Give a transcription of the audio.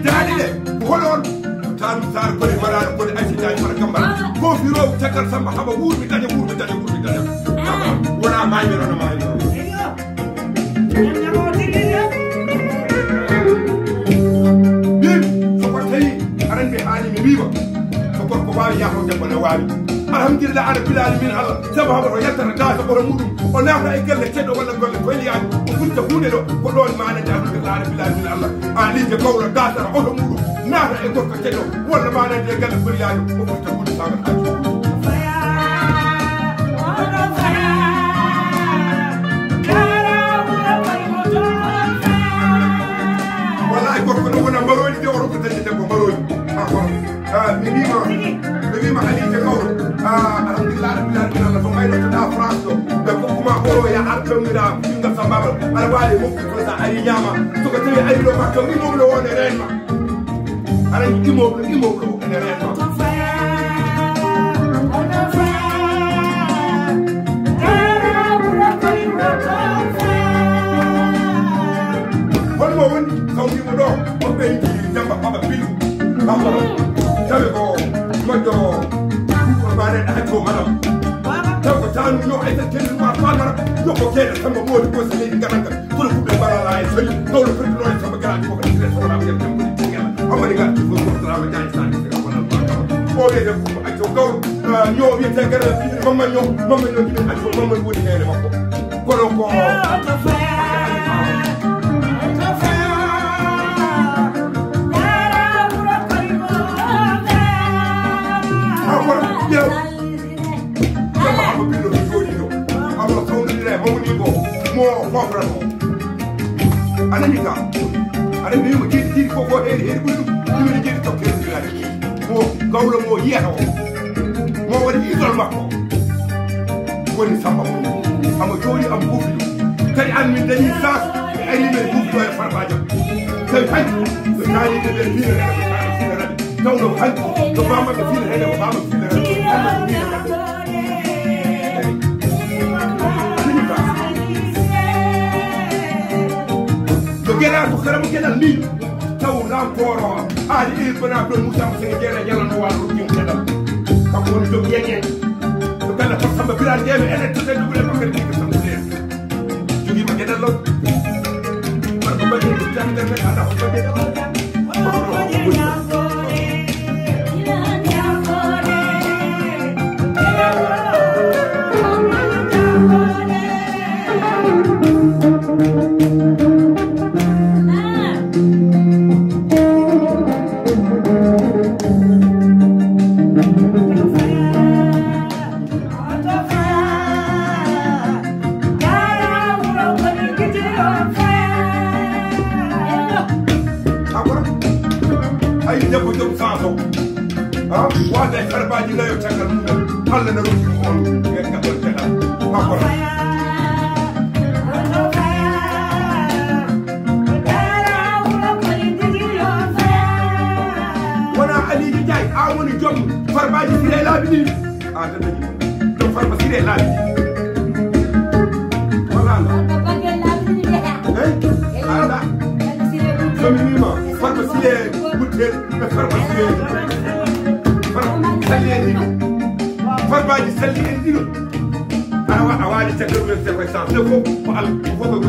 daɗi ɗe holon tan sar ko mara ko accident mara kambal ko firo takal samba haba wurmi daña wona may no may ko tawi aran be haali mi wiima ko gorko waawi yaho debbo ne waawi alhamdulillah ala bilal min Allah sabu haba o yaltata gasa ɓoro muɗum o naata e gelle ceɗɗo walla golle koyliyaji o gunta hunde ɗo ko ɗon manade alhamdulillah ala bilal min Allah alije gawla gasata oto muɗum naata e gorko ceɗɗo walla manade e gelle koyliyaji o gunta hunde sagal haji wallahi gorko no wona mbaroni de oto ko dañi debbo mbaroni mi wima alije gawlo alhamdulillah rabbil alamin Allah fo maynotoɗa France ɗo ɓe kokkuma oro ya ar pewnira ɓingal sambabal aɗa wawi mofti ko sa ari ñama soko tawi ari ɗo makka immeuble o ne renma aɗa immeuble o ene renma holmo woni sawdimo ɗo on ɓeydi jamba ɓaɓa pilu ɓaɓaro tawi ko moƴƴo mane hacco madam taw ko tanu yo ay tan tenu ma famara yo ko kede samba modi ko sene gananga ko ko barala ay soli do lo freddo no samba garati ko ko dire sona am yel tambudi tingala amari ga ko ko trawa jaay sa ni ko na o de ko acco gaw ño wi te gara mamma ño di acco mamma woni nene makko ko ko anani ka ara mi mo jidi ko heri bulu mi jidi to kero dilare mo gawlo mo yeho mo wadi idol makko woni samba mo amo joni am bufilu kay an min dañi sas ay ni bufilu ay farbajo kay hay so tani de ni gawlo hay to mama ko fil hede ko mama fil hede gela to xaram gela mi taw ram toro ali il bana do musa mo sene gela yalla no walu tim gela kam woni do yenge to kala to samba biran deme ene to de dubule ko kadi ko samba de jogi ma gela lo mar ko badi do tan de ala ko badi wada karbaji la yo takal mu Allah na ruki ko ngeen ka dol tela akora wana ali di jay awoni jom farbaji sire labini a tan ni do farba sire labini wala ala famima farba sire butel be farba sire farbaji salli en dino awa awali takal men se ko sa ko al ko ko ko